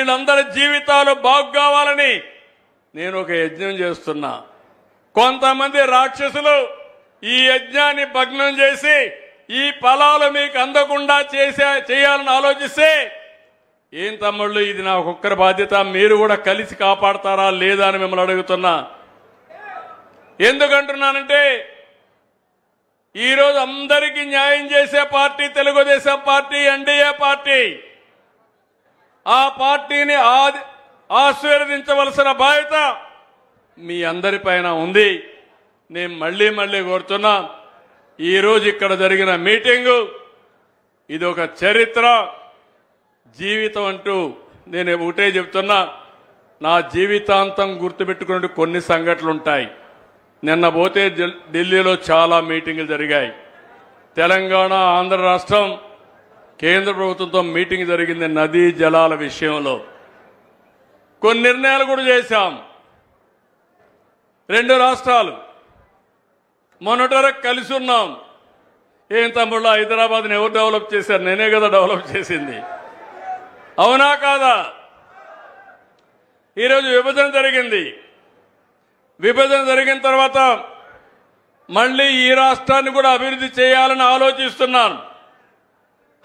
వీళ్ళందరి జీవితాలు బాగు కావాలని నేను ఒక యజ్ఞం చేస్తున్నా. కొంతమంది రాక్షసులు ఈ యజ్ఞాన్ని భగ్నం చేసి ఈ ఫలాలు మీకు అందకుండా చేయాలని ఆలోచిస్తే, ఏం తమ్ముళ్ళు ఇది నా ఒక్కరి బాధ్యత, మీరు కూడా కలిసి కాపాడతారా లేదా అని మిమ్మల్ని అడుగుతున్నా. ఎందుకంటున్నానంటే ఈరోజు అందరికీ న్యాయం చేసే party Telugu Desam party, NDA party. ఆ పార్టీని ఆశీర్వదించవలసిన బాధ్యత మీ అందరిపైన ఉంది. నేను మళ్ళీ కోరుతున్నా, ఈరోజు ఇక్కడ జరిగిన మీటింగు ఇది ఒక చరిత్ర జీవితం అంటూ నేను ఒకటే చెప్తున్నా. నా జీవితాంతం గుర్తుపెట్టుకునే కొన్ని సంఘటనలు ఉంటాయి. నిన్న పోతే ఢిల్లీలో చాలా మీటింగులు జరిగాయి. తెలంగాణ, ఆంధ్ర రాష్ట్రం, కేంద్ర ప్రభుత్వంతో మీటింగ్ జరిగింది నదీ జలాల విషయంలో. కొన్ని నిర్ణయాలు కూడా చేశాం. 2 రాష్ట్రాలు మొన్నటి వరకు కలిసి ఉన్నాం. ఏం తమ్ముళ్ళు హైదరాబాద్ని ఎవరు డెవలప్ చేశారు? నేనే కదా డెవలప్ చేసింది. అవునా కాదా? ఈరోజు విభజన జరిగింది. విభజన జరిగిన తర్వాత మళ్ళీ ఈ రాష్ట్రాన్ని కూడా అభివృద్ధి చేయాలని ఆలోచిస్తున్నాను.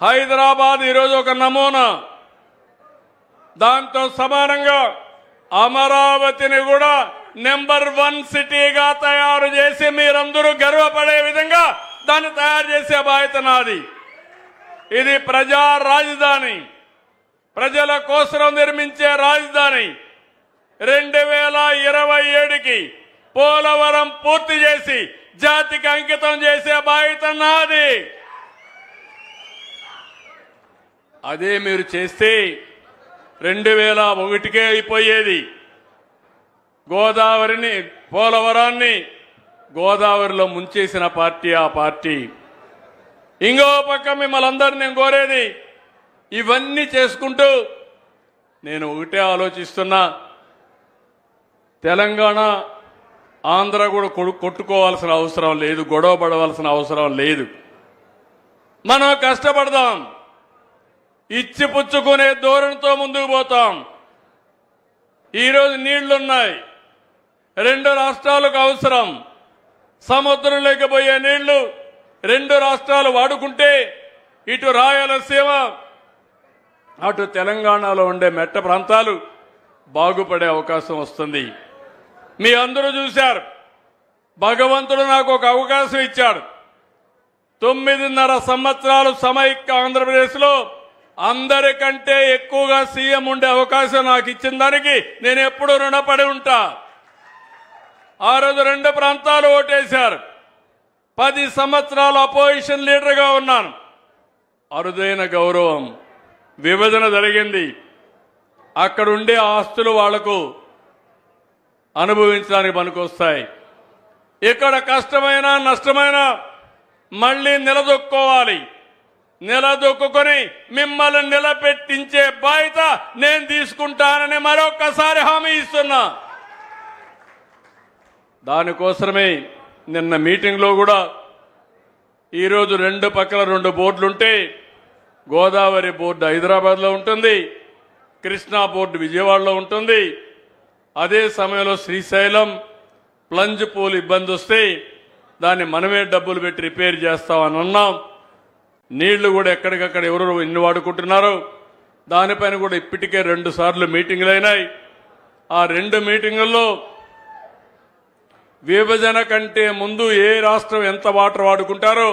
హైదరాబాద్ ఈరోజు ఒక నమూనా. దాంతో సమానంగా అమరావతిని కూడా నెంబర్ 1 సిటీగా తయారు చేసి మీరందరూ గర్వపడే విధంగా దాన్ని తయారు చేసే బాధ్యత నాది. ఇది ప్రజా రాజధాని, ప్రజల కోసం నిర్మించే రాజధాని. 2027కి పోలవరం పూర్తి చేసి జాతికి అంకితం చేసే బాధ్యత నాది. అదే మీరు చేస్తే 2001కే అయిపోయేది. గోదావరిని, పోలవరాన్ని గోదావరిలో ముంచేసిన పార్టీ ఆ పార్టీ. ఇంకో పక్క మిమ్మల్ని అందరినీ నేను కోరేది, ఇవన్నీ చేసుకుంటూ నేను ఒకటే ఆలోచిస్తున్నా, తెలంగాణ, ఆంధ్ర కూడా కొట్టుకోవాల్సిన అవసరం లేదు, గొడవ పడవలసిన అవసరం లేదు. మనం కష్టపడదాం, ఇచ్చి పుచ్చుకునే ధోరణితో ముందుకు పోతాం. ఈరోజు నీళ్లున్నాయి, 2 రాష్ట్రాలకు అవసరం. సముద్రం లేకపోయే నీళ్లు 2 రాష్ట్రాలు వాడుకుంటే ఇటు రాయలసీమ, అటు తెలంగాణలో ఉండే మెట్ట ప్రాంతాలు బాగుపడే అవకాశం వస్తుంది. మీ అందరూ చూశారు, భగవంతుడు నాకు ఒక అవకాశం ఇచ్చాడు. 9.5 సంవత్సరాలు సమైక్య ఆంధ్రప్రదేశ్లో అందరికంటే ఎక్కువగా సీఎం ఉండే అవకాశం నాకు ఇచ్చిన దానికి నేను ఎప్పుడూ రుణపడి ఉంటా. ఆ రోజు 2 ప్రాంతాలు ఓటేశారు. 10 సంవత్సరాలు అపోజిషన్ లీడర్గా ఉన్నాను. అరుదైన గౌరవం. విభజన జరిగింది, అక్కడుండే ఆస్తులు వాళ్లకు అనుభవించడానికి పనికొస్తాయి. ఇక్కడ కష్టమైన నష్టమైన మళ్ళీ నిలదొక్కోవాలి. నిలదొక్కుని మిమ్మల్ని నిలబెట్టించే బాధ్యత నేను తీసుకుంటానని మరొక్కసారి హామీ ఇస్తున్నా. దానికోసమే నిన్న మీటింగ్లో కూడా ఈరోజు 2 పక్కల 2 బోర్డులుంటే, గోదావరి బోర్డు హైదరాబాద్లో ఉంటుంది, కృష్ణా బోర్డు విజయవాడలో ఉంటుంది. అదే సమయంలో శ్రీశైలం ప్లంజ్ పూల్ ఇబ్బంది వస్తే దాన్ని మనమే డబ్బులు పెట్టి రిపేర్ చేస్తామని అన్నాం. నీళ్లు కూడా ఎక్కడికక్కడ ఎవరు ఎన్ని వాడుకుంటున్నారో దానిపైన కూడా ఇప్పటికే 2 సార్లు మీటింగులు అయినాయి. ఆ 2 మీటింగుల్లో విభజన కంటే ముందు ఏ రాష్ట్రం ఎంత వాటర్ వాడుకుంటారో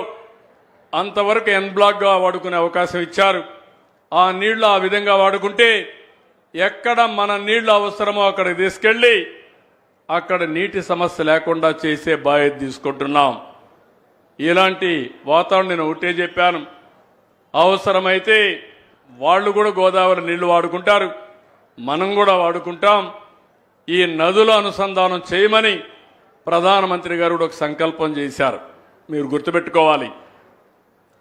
అంతవరకు ఎన్ బ్లాక్గా వాడుకునే అవకాశం ఇచ్చారు. ఆ నీళ్లు ఆ విధంగా వాడుకుంటే ఎక్కడ మన నీళ్లు అవసరమో అక్కడికి తీసుకెళ్లి అక్కడ నీటి సమస్య లేకుండా చేసే బాధ్యత తీసుకుంటున్నాం. ఇలాంటి వాతావరణం నేను ఒకటే చెప్పాను, అవసరమైతే వాళ్ళు కూడా గోదావరి నీళ్లు వాడుకుంటారు, మనం కూడా వాడుకుంటాం. ఈ నదుల అనుసంధానం చేయమని ప్రధానమంత్రి గారు కూడా ఒక సంకల్పం చేశారు. మీరు గుర్తుపెట్టుకోవాలి.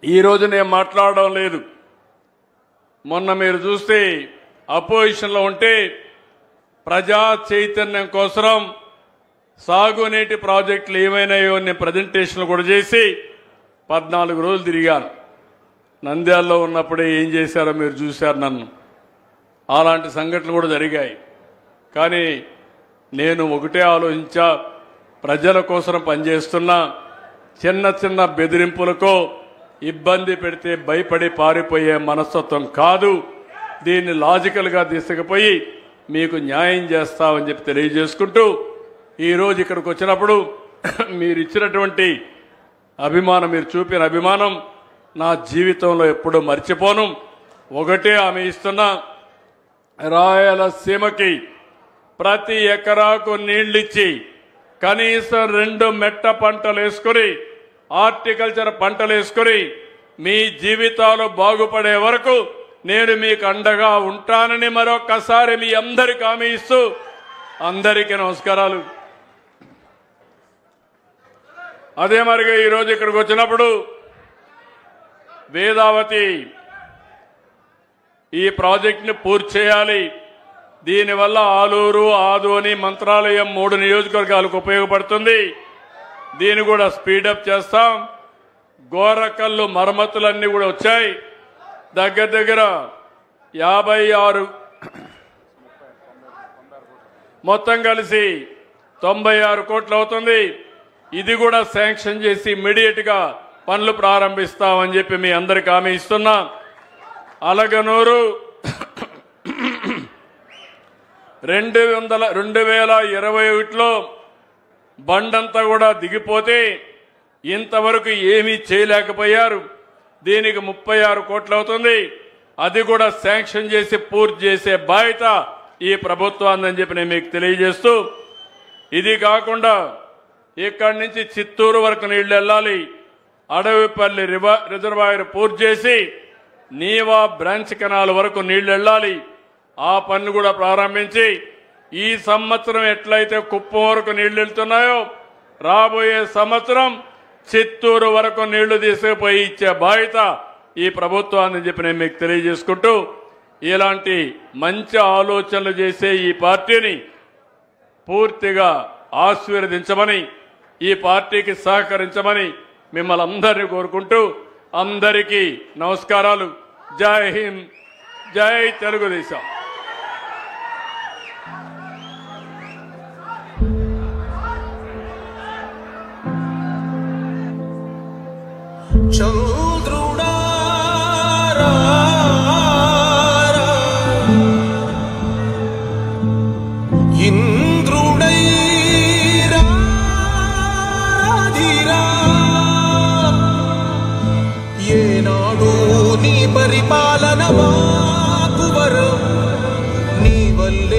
ఈరోజు నేను మాట్లాడడం లేదు. మొన్న మీరు చూస్తే అపోజిషన్లో ఉంటే ప్రజా చైతన్యం కోసం సాగునీటి ప్రాజెక్టులు ఏమైనాయో నేను ప్రజెంటేషన్లు కూడా చేసి 14 రోజులు తిరిగాను. నంద్యాలలో ఉన్నప్పుడే ఏం చేశారో మీరు చూశారు. నన్ను అలాంటి సంఘటనలు కూడా జరిగాయి. కానీ నేను ఒకటే ఆలోచించా, ప్రజల కోసం పనిచేస్తున్నా. చిన్న చిన్న బెదిరింపులకో ఇబ్బంది పెడితే భయపడి పారిపోయే మనస్తత్వం కాదు. దీన్ని లాజికల్గా తీసుకుపోయి మీకు న్యాయం చేస్తామని చెప్పి తెలియజేసుకుంటూ ఈరోజు ఇక్కడికి వచ్చినప్పుడు మీరు ఇచ్చినటువంటి అభిమానం, మీరు చూపిన అభిమానం నా జీవితంలో ఎప్పుడూ మర్చిపోను. ఒకటే ఆమె ఇస్తున్నా, రాయలసీమకి ప్రతి ఎకరాకు నీళ్ళిచ్చి కనీసం 2 మెట్ట పంటలు వేసుకుని, హార్టికల్చర్ పంటలు వేసుకుని మీ జీవితాలు బాగుపడే వరకు నేను మీకు అండగా ఉంటానని మరొక్కసారి మీ అందరికి హామీ ఇస్తూ అందరికీ నమస్కారాలు. అదే మరిగా ఈరోజు ఇక్కడికి వచ్చినప్పుడు వేదావతి ఈ ప్రాజెక్టుని పూర్తి చేయాలి. దీనివల్ల ఆలూరు, ఆదోని, మంత్రాలయం 3 నియోజకవర్గాలకు ఉపయోగపడుతుంది. దీన్ని కూడా స్పీడప్ చేస్తాం. గోరకల్లు మరమ్మతులన్నీ కూడా వచ్చాయి. దగ్గర 56 మొత్తం కలిసి 96 కోట్లు అవుతుంది. ఇది కూడా శాంక్షన్ చేసి ఇమ్మీడియట్ గా పనులు ప్రారంభిస్తామని చెప్పి మీ అందరికి హామీ ఇస్తున్నా. అలగనూరు 2021లో బండంతా కూడా దిగిపోతే ఇంతవరకు ఏమీ చేయలేకపోయారు. దీనికి 36 కోట్లు అవుతుంది. అది కూడా శాంక్షన్ చేసి పూర్తి చేసే బాధ్యత ఈ ప్రభుత్వాన్ని చెప్పి నేను మీకు తెలియజేస్తూ, ఇది కాకుండా ఇక్కడి నుంచి చిత్తూరు వరకు నీళ్లు వెళ్ళాలి. అడవిపల్లి రిజర్వాయర్ పూర్తి చేసి నీవా బ్రాంచ్ కెనాల్ వరకు నీళ్లు వెళ్ళాలి. ఆ పన్ను కూడా ప్రారంభించి ఈ సంవత్సరం ఎట్లయితే కుప్పం వరకు నీళ్లు వెళ్తున్నాయో రాబోయే సంవత్సరం చిత్తూరు వరకు నీళ్లు తీసుకుపోయి ఇచ్చే బాధ్యత ఈ ప్రభుత్వాన్ని చెప్పి నేను మీకు తెలియజేసుకుంటూ, ఇలాంటి మంచి ఆలోచనలు చేసే ఈ పార్టీని పూర్తిగా ఆశీర్వదించమని, ఈ పార్టీకి సహకరించమని మిమ్మల్ని అందరినీ కోరుకుంటూ అందరికీ నమస్కారాలు. జై హింద్, జై తెలుగుదేశం. పరిపాలన మాకు వరం నీ వల్లే